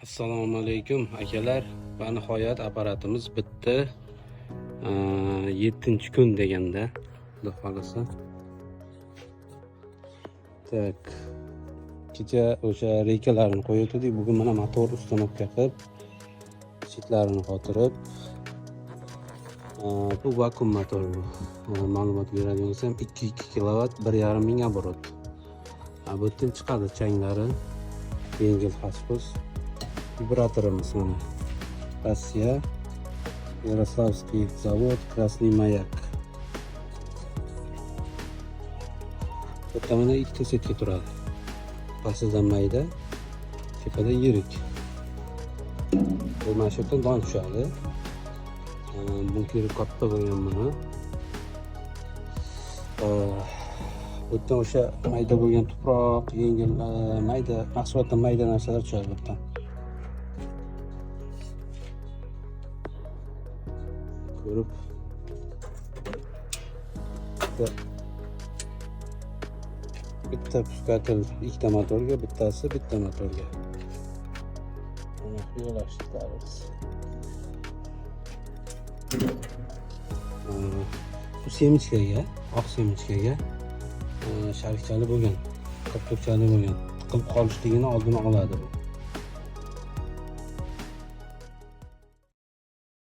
Assalomu alaykum akalar. Va nihoyat apparatimiz bitdi. 7-kun deganda, xudo xolasa. Tak. Kecha o'sha reykalarni qo'yayotdik. Bugun mana motor ustanovka qilib, chitlarini qotirib, bu vakuum motor bu. Ma'lumot beradigan bo'lsam 2 kilovat 1,5 ming оборот. Bu yerdan chiqadi changlari. Yengil xaspus. Vibratorimiz mana. Rossiya, Yaroslavskiy zavod, Krasniy Mayak. Bitta mana ikkita setka turadi. Pastida mayda, tepada yirik. Bu mana shu yerdan don tushadi. Bunkeri katta bo'lgan buni. Bu yerdan o'sha mayda bo'lgan tuproq, yengil mayda, mahsulotdan mayda narsalar tushadi bu yerdan. Ko'rib bitta puskatel ikkita motorga, bittasi bitta motorga. Mana yo'lashtiramiz. Bu semichkaga, oq semichkaga sharikchali bo'lgan, qirqto'kchali bo'lgan. Tiqilib qolishligini oldini oladi bu.